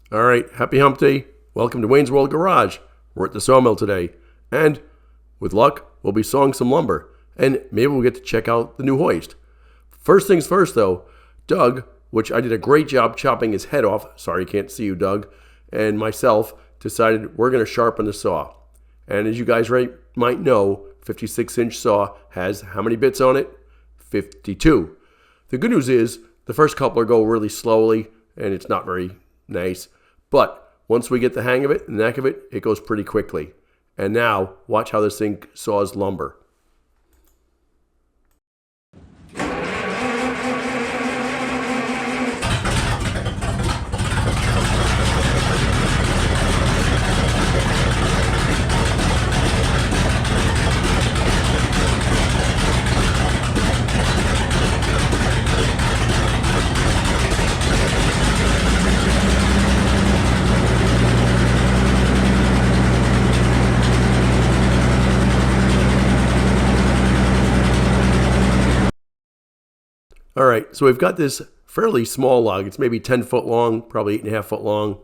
All right, happy hump day. Welcome to Wayne's World Garage. We're at the sawmill today, and with luck, we'll be sawing some lumber, and maybe we'll get to check out the new hoist. First things first, though, Doug, which I did a great job chopping his head off, sorry can't see you, Doug, and myself decided we're going to sharpen the saw. And as you guys might know, 56-inch saw has how many bits on it? 52. The good news is the first coupler go really slowly, and it's not very nice. But once we get the hang of it, the neck of it, it goes pretty quickly. And now, watch how this thing saws lumber. All right, so we've got this fairly small log. It's maybe 10 foot long, probably 8.5 foot long.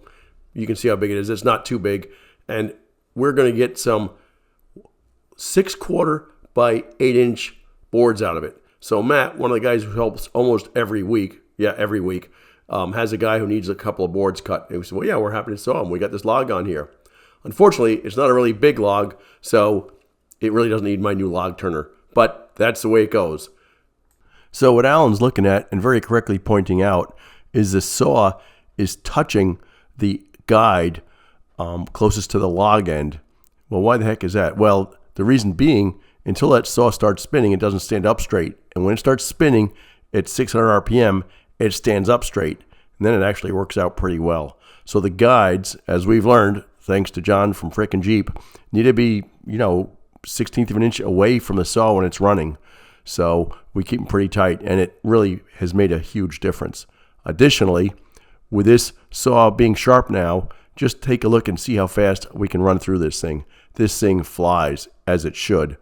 You can see how big it is. It's not too big. And we're going to get some 6/4 by 8-inch boards out of it. So Matt, one of the guys who helps almost every week, has a guy who needs a couple of boards cut. And we said, well, yeah, we're happy to saw them. We got this log on here. Unfortunately, it's not a really big log, so it really doesn't need my new log turner. But that's the way it goes. So what Alan's looking at, and very correctly pointing out, is the saw is touching the guide closest to the log end. Well, why the heck is that? Well, the reason being, until that saw starts spinning, it doesn't stand up straight. And when it starts spinning at 600 RPM, it stands up straight. And then it actually works out pretty well. So the guides, as we've learned, thanks to John from Frickin' Jeep, need to be, 1/16 of an inch away from the saw when it's running. So we keep them pretty tight, and it really has made a huge difference. Additionally, with this saw being sharp now, just take a look and see how fast we can run through this thing. This thing flies, as it should.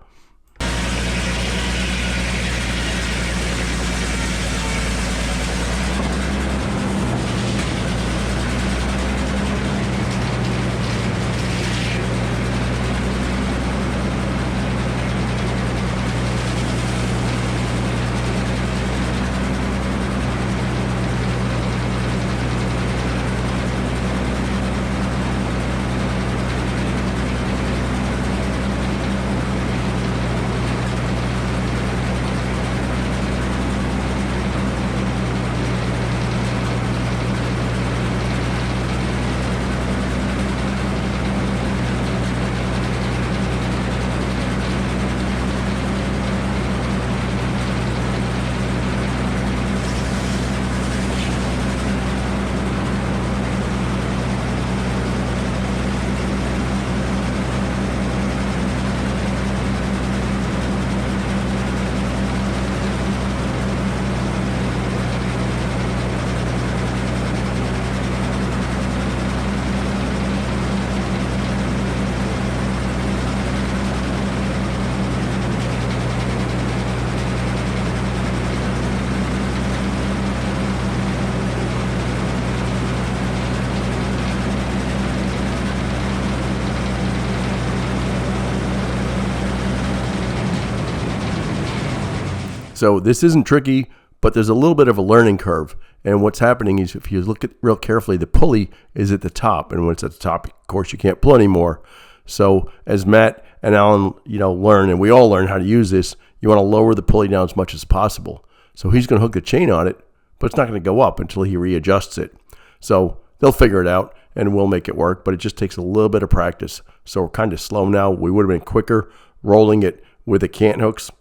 So this isn't tricky, but there's a little bit of a learning curve. And what's happening is, if you look at real carefully, the pulley is at the top. And when it's at the top, of course, you can't pull anymore. So as Matt and Alan, learn, and we all learn how to use this, you want to lower the pulley down as much as possible. So he's going to hook the chain on it, but it's not going to go up until he readjusts it. So they'll figure it out, and we'll make it work, but it just takes a little bit of practice. So we're kind of slow now. We would have been quicker rolling it with the cant hooks,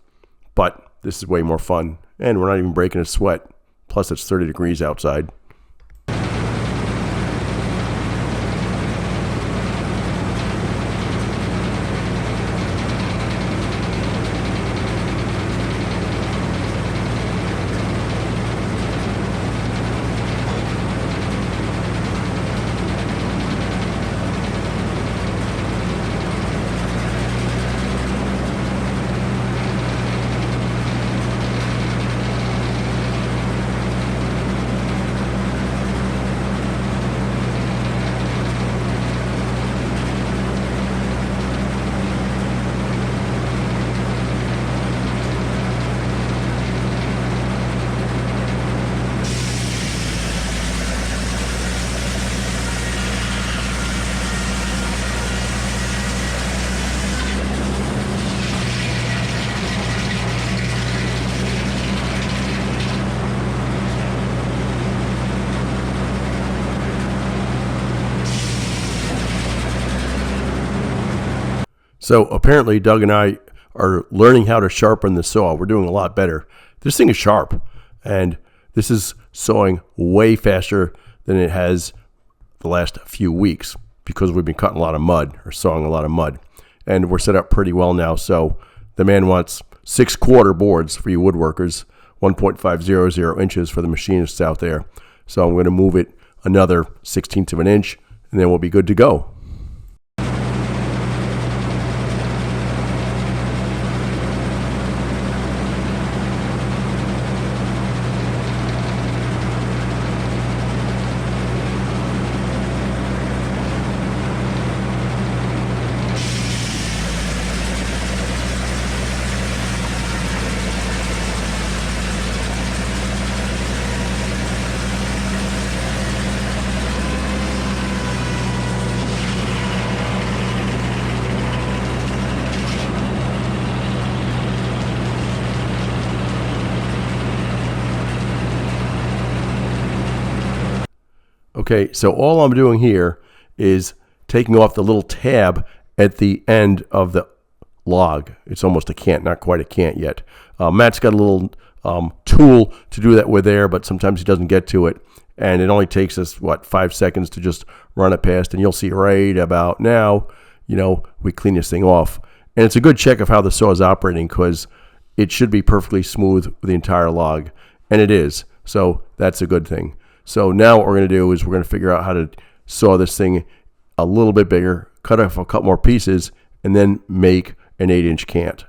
but this is way more fun, and we're not even breaking a sweat. Plus, it's 30 degrees outside. So apparently Doug and I are learning how to sharpen the saw. We're doing a lot better. This thing is sharp, and this is sawing way faster than it has the last few weeks because we've been cutting a lot of mud or sawing a lot of mud. And we're set up pretty well now. So the man wants 6/4 boards for you woodworkers, 1.500 inches for the machinists out there. So I'm going to move it another 1/16 of an inch, and then we'll be good to go. Okay, so all I'm doing here is taking off the little tab at the end of the log. It's almost a cant, not quite a cant yet. Matt's got a little tool to do that with there, but sometimes he doesn't get to it. And it only takes us, 5 seconds to just run it past. And you'll see right about now, we clean this thing off. And it's a good check of how the saw is operating because it should be perfectly smooth with the entire log. And it is. So that's a good thing. So now what we're going to do is we're going to figure out how to saw this thing a little bit bigger, cut off a couple more pieces, and then make an 8-inch cant.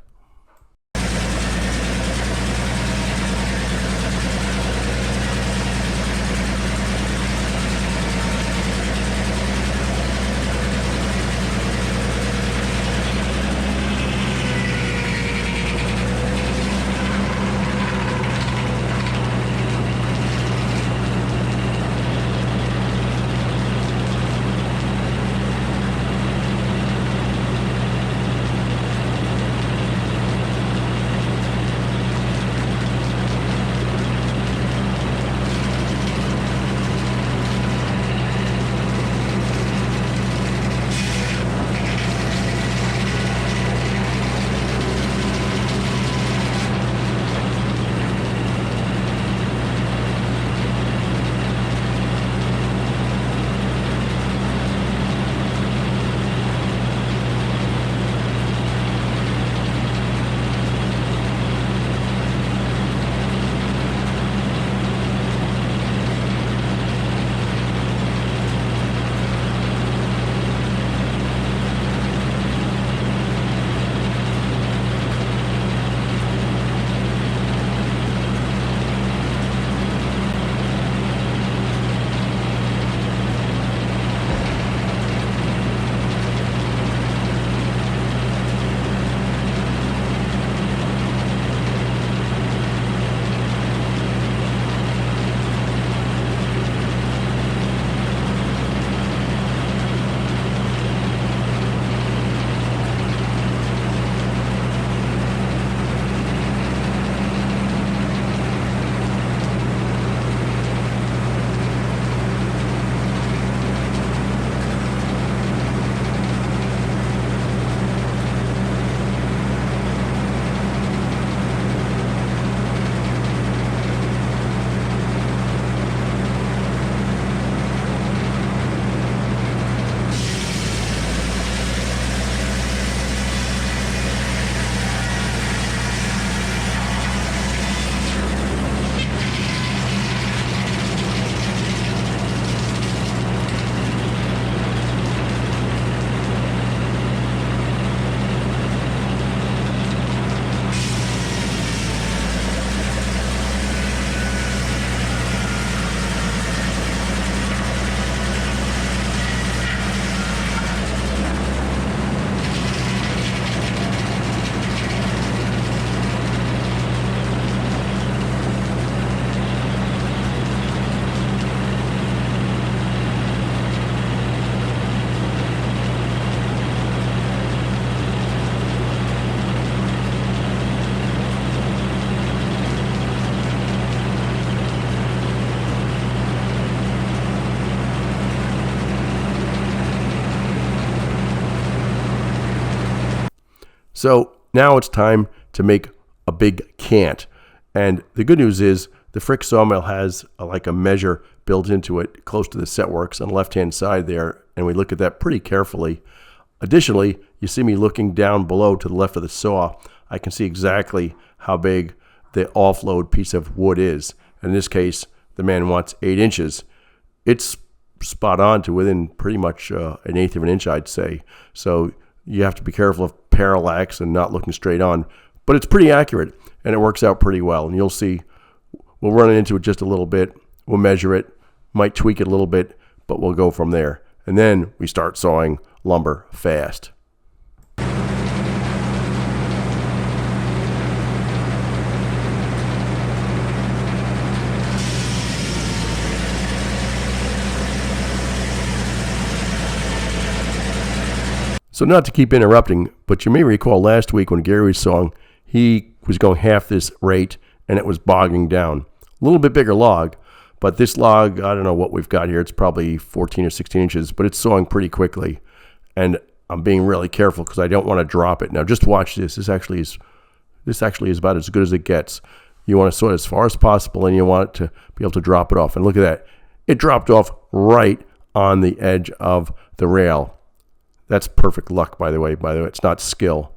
So now it's time to make a big cant. And the good news is the Frick sawmill has like a measure built into it close to the setworks on the left-hand side there, and we look at that pretty carefully. Additionally, you see me looking down below to the left of the saw. I can see exactly how big the offload piece of wood is. In this case, the man wants 8 inches. It's spot on to within pretty much 1/8 of an inch, I'd say. So you have to be careful of parallax and not looking straight on. But it's pretty accurate, and it works out pretty well. And you'll see, we'll run into it just a little bit. We'll measure it, might tweak it a little bit, but we'll go from there. And then we start sawing lumber fast. So not to keep interrupting, but you may recall last week when Gary was sawing, he was going half this rate and it was bogging down. A little bit bigger log, but this log, I don't know what we've got here. It's probably 14 or 16 inches, but it's sawing pretty quickly. And I'm being really careful because I don't want to drop it. Now just watch this. This actually is about as good as it gets. You want to saw it as far as possible and you want it to be able to drop it off. And look at that. It dropped off right on the edge of the rail. That's perfect luck, by the way. It's not skill.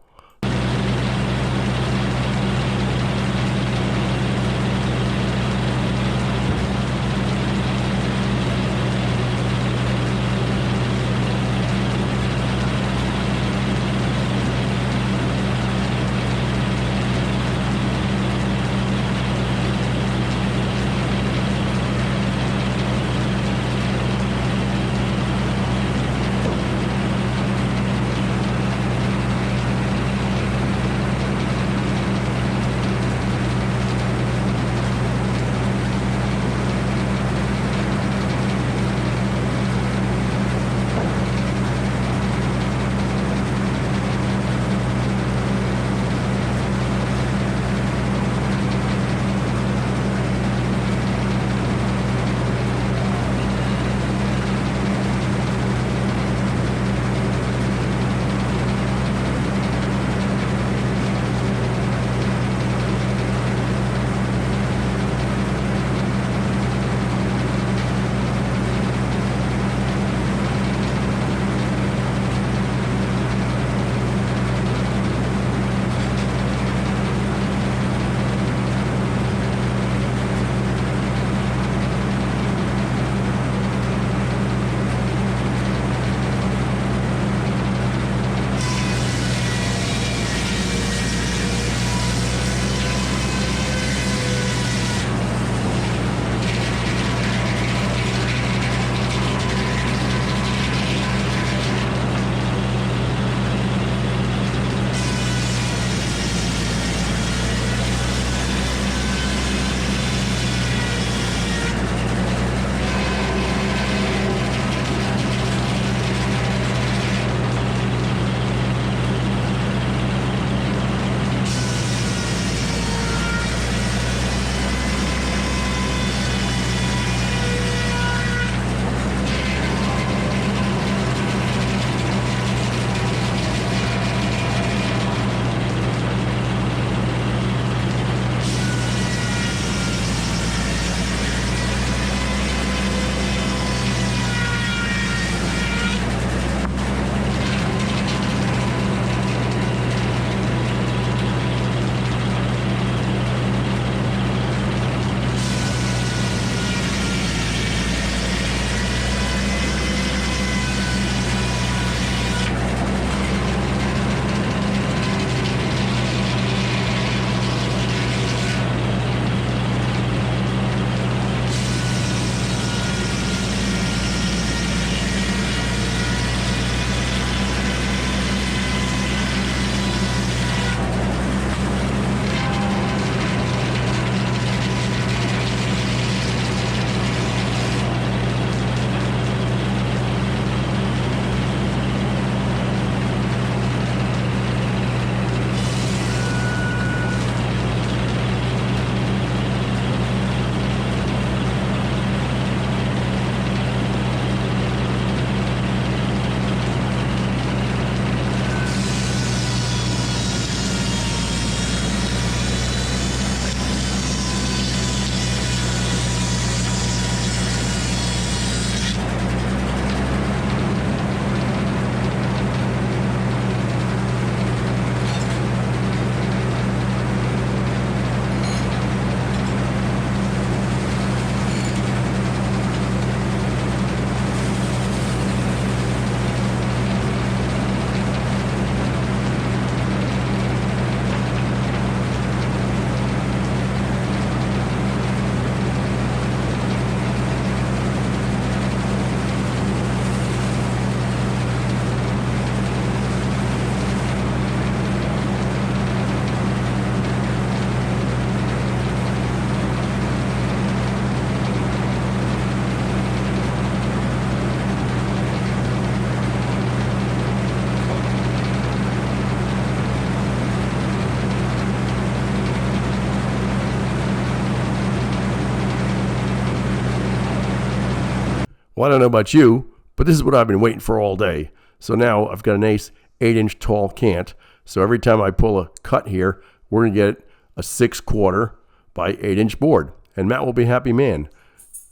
Well, I don't know about you, but this is what I've been waiting for all day. So now I've got a nice 8-inch tall cant. So every time I pull a cut here, we're going to get a 6/4 by 8-inch board. And Matt will be a happy man.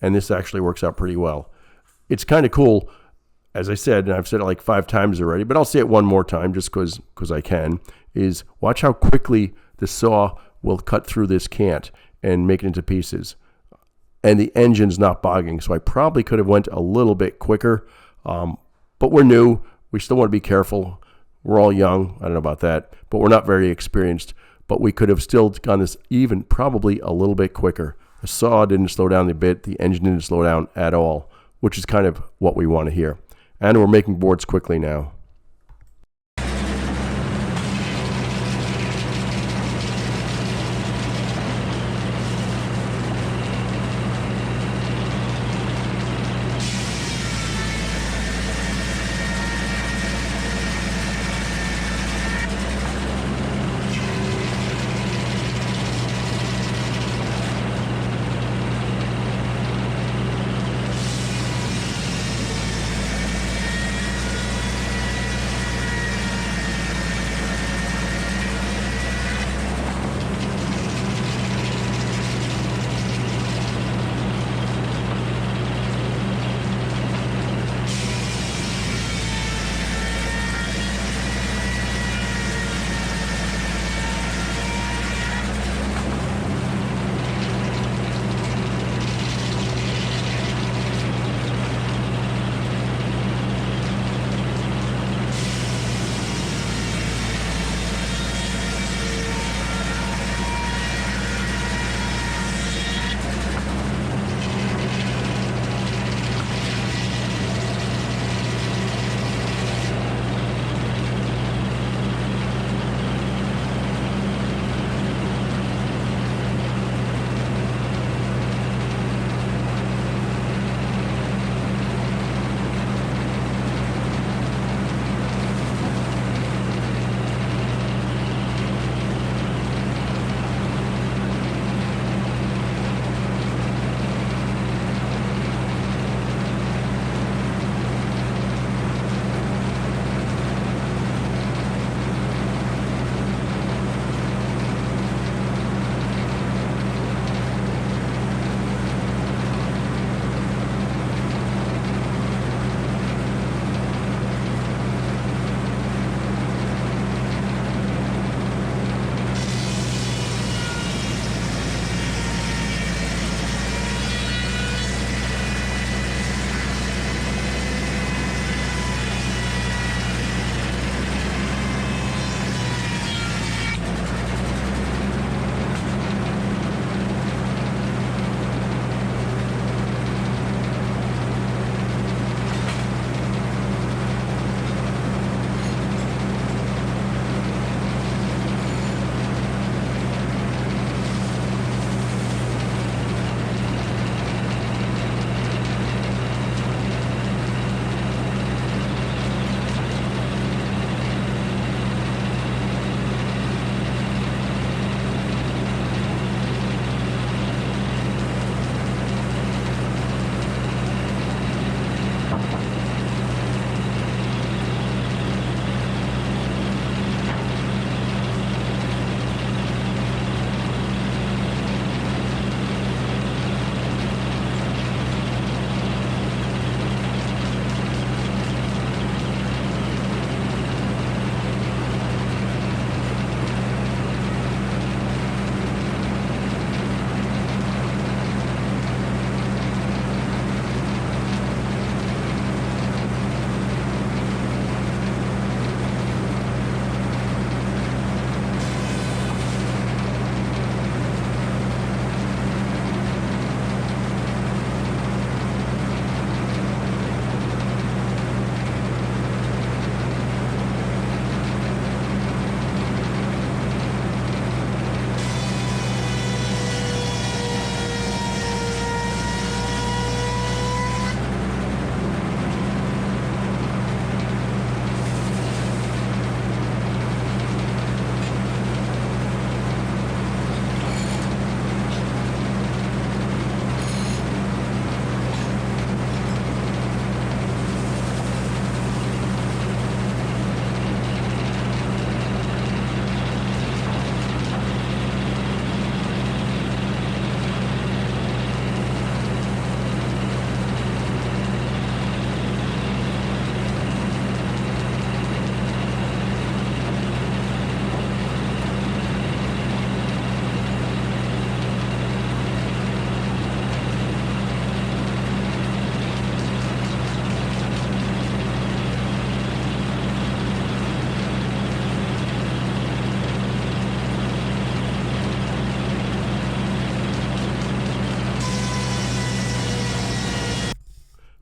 And this actually works out pretty well. It's kind of cool, as I said, and I've said it like 5 times already, but I'll say it one more time just because I can, is watch how quickly the saw will cut through this cant and make it into pieces. And the engine's not bogging, so I probably could have went a little bit quicker. But we're new. We still want to be careful. We're all young. I don't know about that, but we're not very experienced. But we could have still gone this even probably a little bit quicker. The saw didn't slow down a bit. The engine didn't slow down at all, which is kind of what we want to hear. And we're making boards quickly now.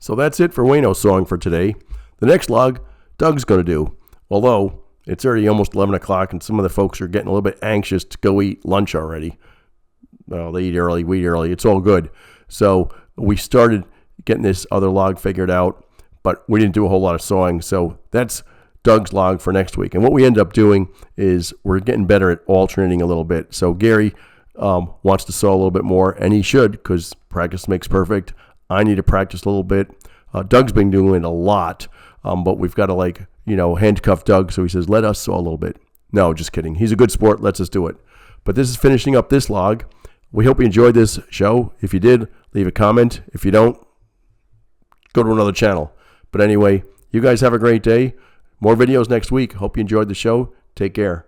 So that's it for Wayno's song for today. The next log, Doug's going to do. Although it's already almost 11 o'clock and some of the folks are getting a little bit anxious to go eat lunch already. Well, they eat early, we eat early. It's all good. So we started getting this other log figured out, but we didn't do a whole lot of sawing. So that's Doug's log for next week. And what we end up doing is we're getting better at alternating a little bit. So Gary wants to saw a little bit more, and he should, because practice makes perfect. I need to practice a little bit. Doug's been doing it a lot, but we've got to handcuff Doug. So he says, let us saw a little bit. No, just kidding. He's a good sport. Lets us do it. But this is finishing up this log. We hope you enjoyed this show. If you did, leave a comment. If you don't, go to another channel. But anyway, you guys have a great day. More videos next week. Hope you enjoyed the show. Take care.